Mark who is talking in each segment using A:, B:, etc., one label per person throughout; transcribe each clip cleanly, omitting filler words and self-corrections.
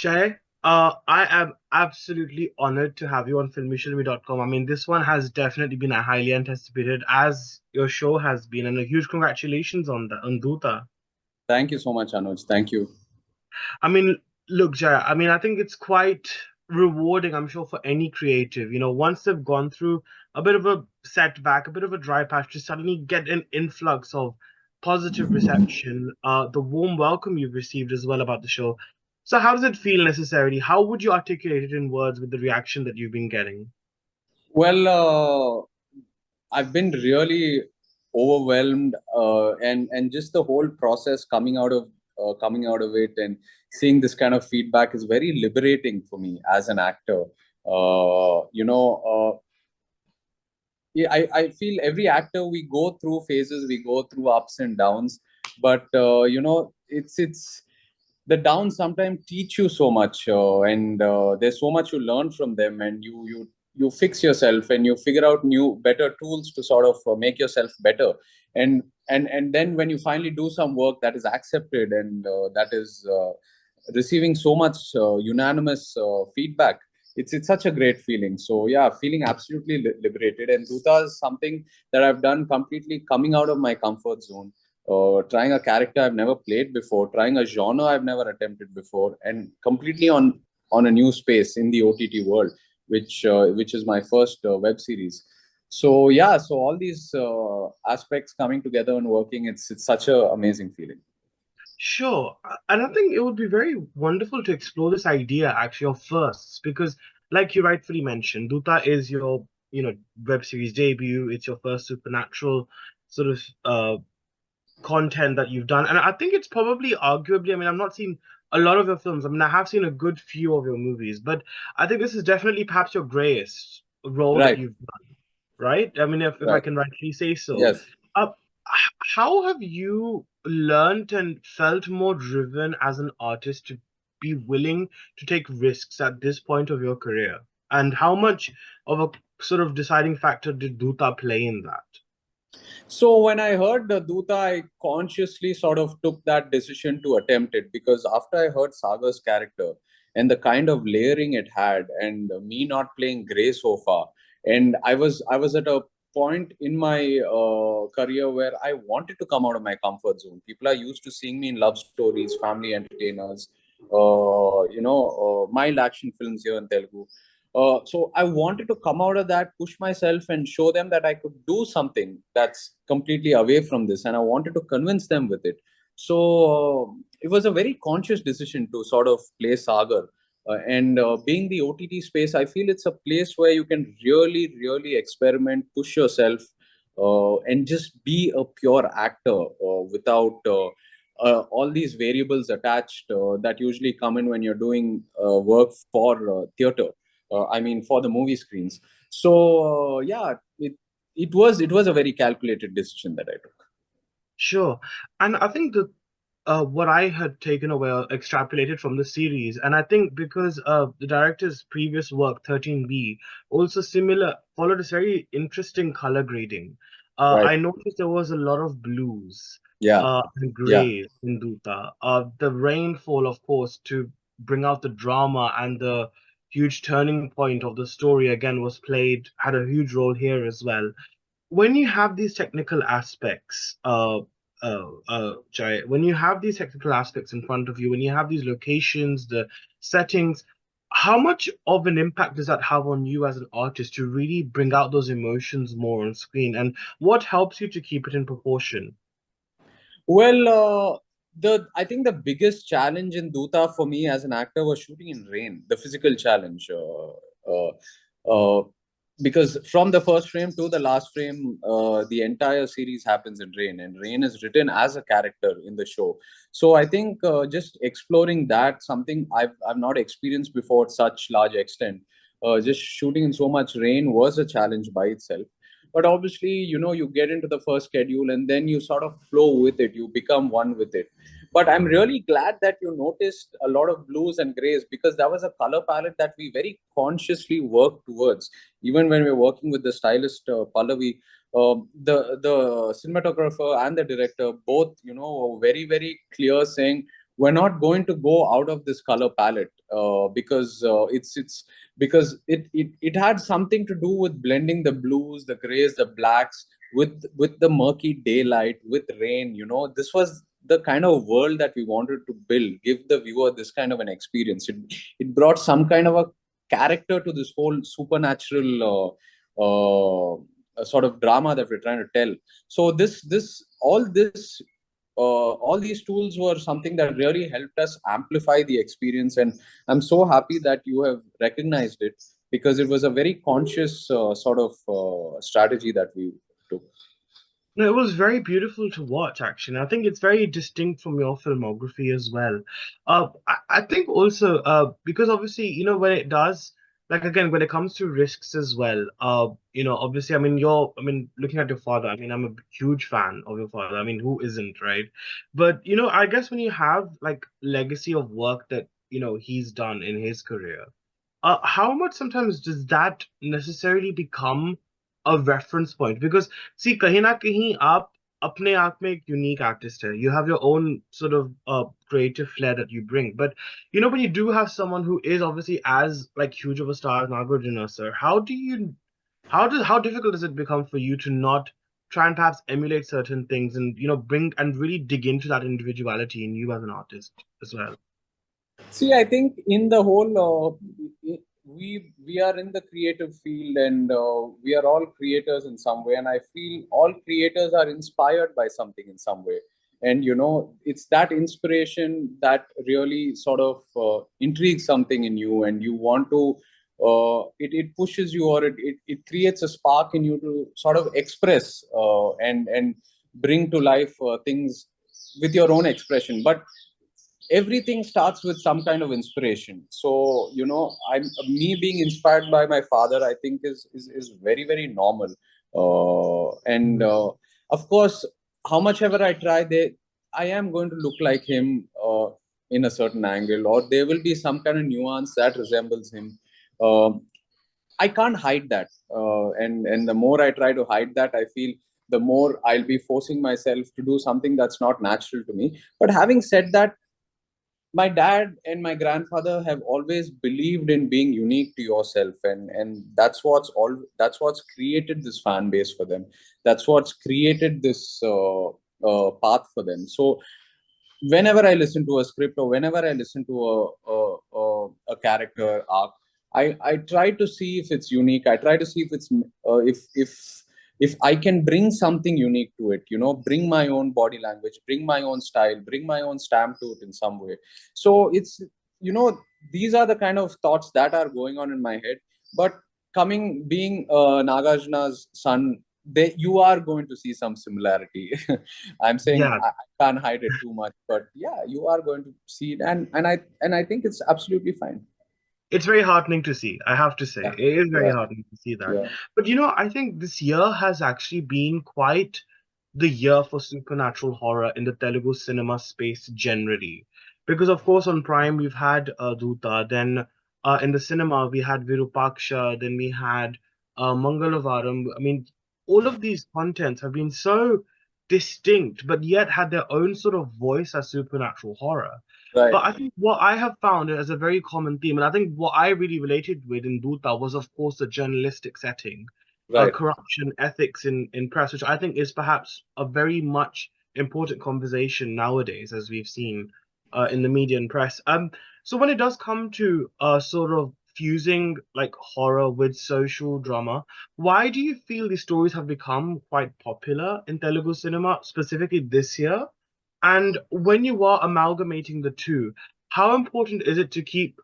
A: Jay, I am absolutely honored to have you on filmishilmy.com. I mean, this one has definitely been a highly anticipated, as your show has been, and a huge congratulations on the on Dhootha.
B: Thank you so much, Anuj. Thank you.
A: I mean, look, Jay, I mean, I think it's quite rewarding, I'm sure, for any creative. Once they've gone through a bit of a setback, a bit of a dry patch, to suddenly get an influx of positive reception, the warm welcome you've received as well about the show. So, how does it feel necessarily? How would you articulate it in words with the reaction that you've been getting?
B: Well, I've been really overwhelmed, and just the whole process coming out of it and seeing this kind of feedback is very liberating for me as an actor. Uh, you know, uh, yeah, I feel every actor, we go through phases, we go through ups and downs, but it's the downs sometimes teach you so much, and there's so much you learn from them, and you fix yourself and you figure out new better tools to sort of make yourself better, and then when you finally do some work that is accepted and that is receiving so much unanimous feedback, it's such a great feeling. So yeah, feeling absolutely liberated. And Dhootha is something that I've done completely coming out of my comfort zone, trying a character I've never played before, trying a genre I've never attempted before, and completely on a new space in the OTT world, which is my first web series. So yeah, so all these aspects coming together and working, it's such a amazing feeling.
A: Sure. And I think it would be very wonderful to explore this idea actually of firsts, because like you rightfully mentioned, Dutta is your, web series debut. It's your first supernatural sort of content that you've done. And I think it's probably arguably, I mean, I've not seen a lot of your films. I mean, I have seen a good few of your movies, but I think this is definitely perhaps your grayest role that
B: Right,
A: you've done, right? I mean, if I
B: right.
A: can rightly say so.
B: Yes.
A: Uh, how have you learned and felt more driven as an artist to be willing to take risks at this point of your career? And how much of a sort of deciding factor did Dutta play in that?
B: So when I heard the Dhootha, I consciously sort of took that decision to attempt it, because after I heard Sagar's character and the kind of layering it had, and me not playing Grey so far, and I was at a point in my career where I wanted to come out of my comfort zone. People are used to seeing me in love stories, family entertainers, mild action films here in Telugu. So I wanted to come out of that, push myself, and show them that I could do something that's completely away from this, and I wanted to convince them with it. So it was a very conscious decision to sort of play Sagar. And being the OTT space, I feel it's a place where you can really, really experiment, push yourself, and just be a pure actor without all these variables attached that usually come in when you're doing work for theater. I mean, for the movie screens. So yeah, it was a very calculated decision that I took.
A: Sure. And I think that what I had taken away or extrapolated from the series, and I think because the director's previous work, 13B, also similar, followed a very interesting color grading.
B: Right.
A: I noticed there was a lot of blues
B: Yeah.
A: and
B: Yeah.
A: grays in Dutta. The rainfall, of course, to bring out the drama and the huge turning point of the story again had a huge role here as well. When you have these technical aspects, Jai, when you have these technical aspects in front of you, when you have these locations, the settings, how much of an impact does that have on you as an artist to really bring out those emotions more on screen? And what helps you to keep it in proportion?
B: Well, the I think the biggest challenge in Dhootha for me as an actor was shooting in rain, the physical challenge. Because from the first frame to the last frame, the entire series happens in rain, and rain is written as a character in the show. So I think just exploring that, something I've not experienced before to such large extent. Just shooting in so much rain was a challenge by itself. But obviously, you get into the first schedule and then you sort of flow with it, you become one with it. But I'm really glad that you noticed a lot of blues and grays, because that was a color palette that we very consciously worked towards. Even when we were working with the stylist, Pallavi, the cinematographer and the director both, were very, very clear, saying we're not going to go out of this color palette, because it's because it had something to do with blending the blues, the grays, the blacks with the murky daylight, with rain. This was the kind of world that we wanted to build, give the viewer this kind of an experience. It brought some kind of a character to this whole supernatural sort of drama that we're trying to tell. So all these tools were something that really helped us amplify the experience, and I'm so happy that you have recognized it, because it was a very conscious sort of strategy that we took.
A: No, it was very beautiful to watch, actually. I think it's very distinct from your filmography as well. I think also because obviously, when it does, like again, when it comes to risks as well, obviously, I mean, looking at your father, I mean, I'm a huge fan of your father. I mean, who isn't, right? But, I guess when you have like legacy of work that, he's done in his career, how much sometimes does that necessarily become a reference point? Because see, kahin na kahin, aap apne aap mein ek unique artist hai. You have your own sort of creative flair that you bring. But when you do have someone who is obviously as like huge of a star as Nagarjuna, sir, how difficult does it become for you to not try and perhaps emulate certain things and bring and really dig into that individuality in you as an artist as well?
B: See, I think in the whole, we are in the creative field, and we are all creators in some way. And I feel all creators are inspired by something in some way. And it's that inspiration that really sort of intrigues something in you, and you want to. It pushes you, or it creates a spark in you to sort of express and bring to life things with your own expression. But everything starts with some kind of inspiration. So I'm me being inspired by my father, I think is very, very normal. And of course, how much ever I try, I am going to look like him in a certain angle, or there will be some kind of nuance that resembles him. I can't hide that, and the more I try to hide that, I feel the more I'll be forcing myself to do something that's not natural to me. But having said that, my dad and my grandfather have always believed in being unique to yourself, and that's what's created this fan base for them. That's what's created this path for them. So whenever I listen to a script, or whenever I listen to a character arc, I try to see if it's unique. I try to see if it's if I can bring something unique to it, bring my own body language, bring my own style, bring my own stamp to it in some way. So it's, you know, these are the kind of thoughts that are going on in my head. But being Nagarjuna's son, you are going to see some similarity. I'm saying
A: Yeah,
B: I can't hide it too much, but yeah, you are going to see it, and I think it's absolutely fine.
A: it's very heartening to see, I have to say.
B: Yeah,
A: It is very
B: yeah,
A: heartening to see that.
B: yeah.
A: But I think this year has actually been quite the year for supernatural horror in the Telugu cinema space generally. Because, of course, on Prime, we've had Dhootha, then in the cinema, we had Virupaksha, then we had Mangalavaram. I mean, all of these contents have been so distinct, but yet had their own sort of voice as supernatural horror.
B: Right,
A: But I think what I have found as a very common theme, and I think what I really related with in Dutta was, of course, the journalistic setting,
B: right.
A: corruption, ethics in press, which I think is perhaps a very much important conversation nowadays, as we've seen in the media and press. So when it does come to sort of fusing like horror with social drama, why do you feel these stories have become quite popular in Telugu cinema, specifically this year? And when you are amalgamating the two, how important is it to keep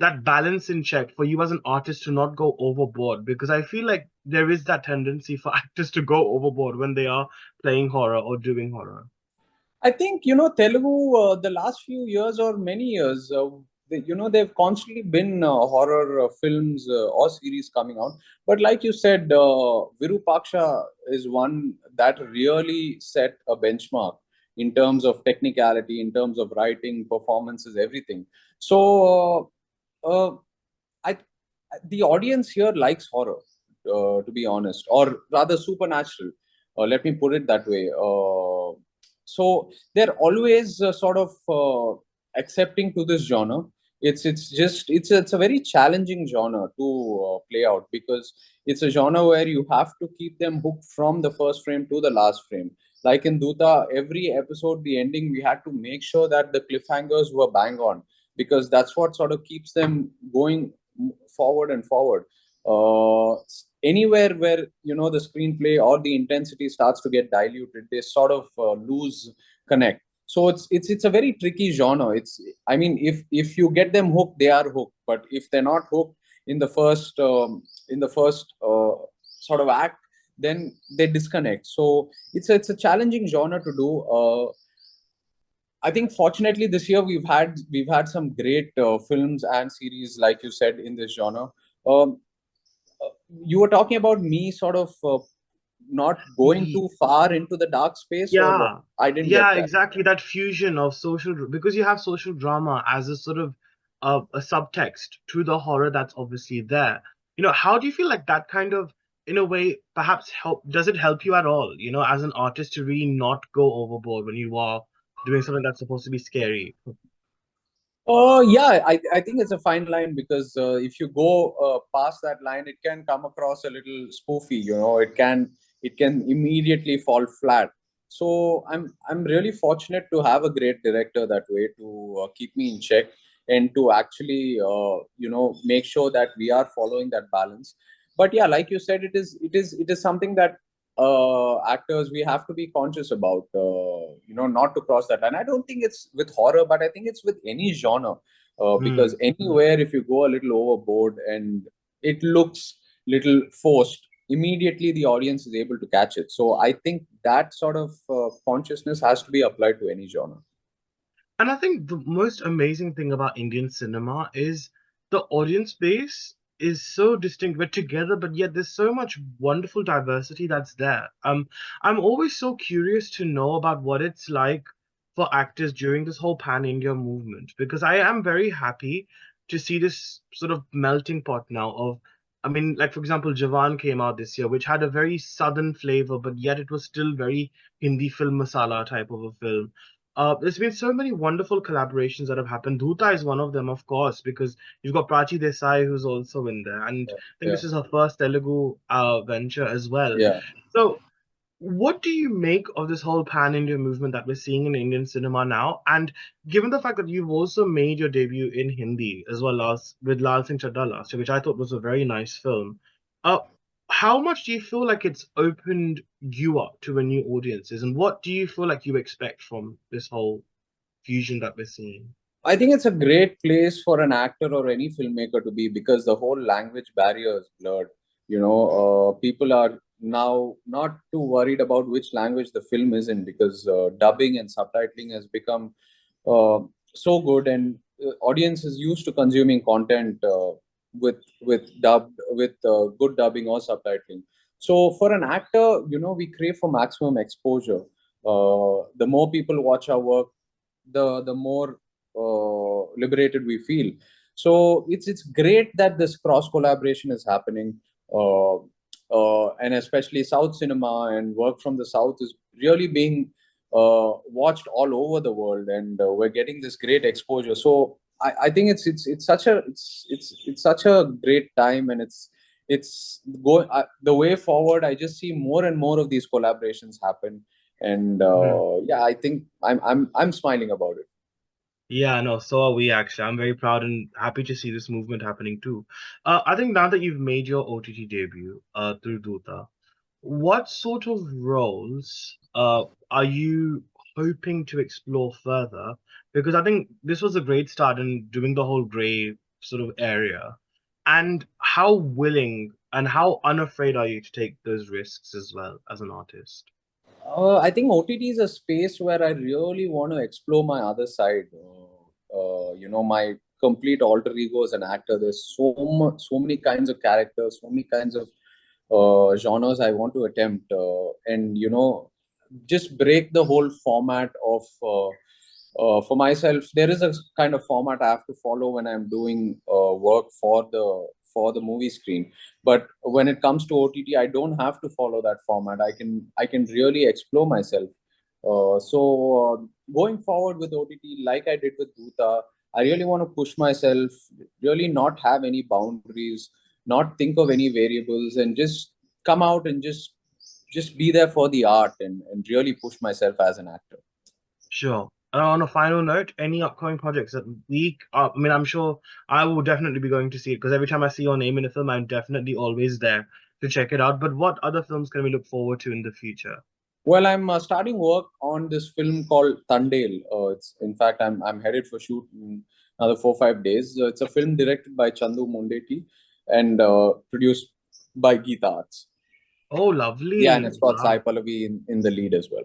A: that balance in check for you as an artist to not go overboard? Because I feel like there is that tendency for actors to go overboard when they are playing horror or doing horror.
B: I think Telugu, the last few years or many years, they've constantly been horror films or series coming out. But like you said, Virupaksha is one that really set a benchmark in terms of technicality, in terms of writing, performances, everything. So I the audience here likes horror, to be honest, or rather supernatural. Let me put it that way. So they're always sort of accepting to this genre. It's a very challenging genre to play out, because it's a genre where you have to keep them hooked from the first frame to the last frame. Like in Dhootha, every episode, the ending, we had to make sure that the cliffhangers were bang on, because that's what sort of keeps them going forward and forward. uh, Anywhere where the screenplay or the intensity starts to get diluted, they sort of lose connect. So it's a very tricky genre. I mean, if you get them hooked, they are hooked, but if they're not hooked in the first sort of act, then they disconnect. So it's a challenging genre to do. I think fortunately this year we've had some great films and series, like you said, in this genre. um, you were talking about me sort of not going
A: Ye-
B: too far into the dark space, or what?
A: Yeah,
B: I didn't get
A: yeah,
B: that.
A: exactly. That fusion of because you have social drama as a sort of a subtext to the horror that's obviously there. How do you feel like that kind of, in a way, perhaps does it help you at all, as an artist to really not go overboard when you are doing something that's supposed to be scary?
B: Yeah, I think it's a fine line, because if you go past that line, it can come across a little spoofy. It can immediately fall flat. So I'm really fortunate to have a great director that way, to keep me in check, and to actually make sure that we are following that balance. But yeah, like you said, it is something that actors, we have to be conscious about, not to cross that line. I don't think it's with horror, but I think it's with any genre, because
A: Hmm.
B: anywhere, if you go a little overboard and it looks little forced, immediately the audience is able to catch it. So I think that sort of consciousness has to be applied to any genre.
A: And I think the most amazing thing about Indian cinema is the audience base is so distinct. We're together, but yet there's so much wonderful diversity that's there. I'm always so curious to know about what it's like for actors during this whole pan-India movement, because I am very happy to see this sort of melting pot now of, I mean, like for example, Jawan came out this year, which had a very southern flavor, but yet it was still very Hindi film masala type of a film. There's been so many wonderful collaborations that have happened. Dhootha is one of them, of course, because you've got Prachi Desai who's also in there, and I think
B: Yeah,
A: this is her first Telugu venture as well.
B: yeah.
A: So, what do you make of this whole pan-India movement that we're seeing in Indian cinema now? And given the fact that you've also made your debut in Hindi as well last with Lal Singh Chaddha last year, which I thought was a very nice film, uh, how much do you feel like it's opened you up to a new audiences, and what do you feel like you expect from this whole fusion that we're seeing?
B: I think it's a great place for an actor or any filmmaker to be, because the whole language barrier is blurred. People are now not too worried about which language the film is in, because dubbing and subtitling has become uh, so good, and audience is used to consuming content with good dubbing or subtitling. So for an actor, we crave for maximum exposure. The more people watch our work, the more liberated we feel. So it's great that this cross collaboration is happening, and especially South cinema and work from the South is really being watched all over the world, and we're getting this great exposure. So I think it's such a great time, and it's going the way forward. I just see more and more of these collaborations happen, and yeah, I think I'm smiling about it.
A: Yeah, no, so are we actually. I'm very proud and happy to see this movement happening too. I think now that you've made your OTT debut through Dhootha, what sort of roles are you hoping to explore further? Because I think this was a great start in doing the whole gray sort of area. And how willing and how unafraid are you to take those risks as well as an artist?
B: I think OTT is a space where I really want to explore my other side. My complete alter ego as an actor. There's so many kinds of characters, so many kinds of genres I want to attempt, and just break the whole format of. For myself, there is a kind of format I have to follow when I'm doing work for the movie screen. But when it comes to OTT, I don't have to follow that format. I can really explore myself. Going forward with OTT, like I did with Dhootha, I really want to push myself, really not have any boundaries, not think of any variables, and just come out and just be there for the art and really push myself as an actor.
A: Sure. On a final note, any upcoming projects that we, I mean, I'm sure I will definitely be going to see it because every time I see your name in a film, I'm definitely always there to check it out. But what other films can we look forward to in the future?
B: Well, I'm starting work on this film called Tandale. It's in fact I'm headed for shoot in another 4 5 days. It's a film directed by Chandu Mondeti and produced by Geeta Arts.
A: Oh,
B: Yeah, and
A: lovely.
B: it's got Sai
A: Wow.
B: Pallavi in the lead as well.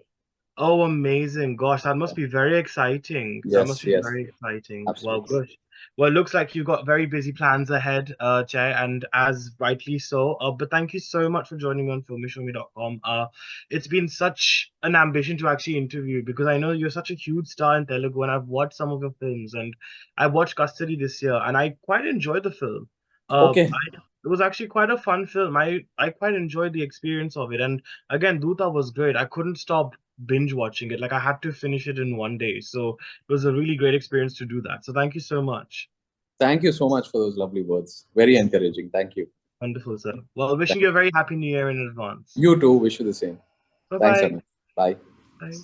A: Oh, amazing. Gosh, that
B: Yeah.
A: must be very exciting. That must
B: Yes,
A: be
B: yes,
A: very exciting. Well,
B: absolutely.
A: gosh. Well, it looks like you've got very busy plans ahead, Jay, and as rightly so. But thank you so much for joining me on filmishowme.com. It's been such an ambition to actually interview because I know you're such a huge star in Telugu, and I've watched some of your films, and I watched Custody this year, and I quite enjoyed the film.
B: Okay,
A: It was actually quite a fun film. I quite enjoyed the experience of it, and again, Dhootha was great. I couldn't stop binge watching it. Like I had to finish it in one day. So it was a really great experience to do that. So thank you so much.
B: thank you so much for those lovely words. Very encouraging. Thank you.
A: Wonderful, sir. Well, wishing
B: Thank
A: you a very happy new year in advance.
B: you too. Wish you the same. Thanks,
A: Bye-bye.
B: Anand. Bye.
A: Bye.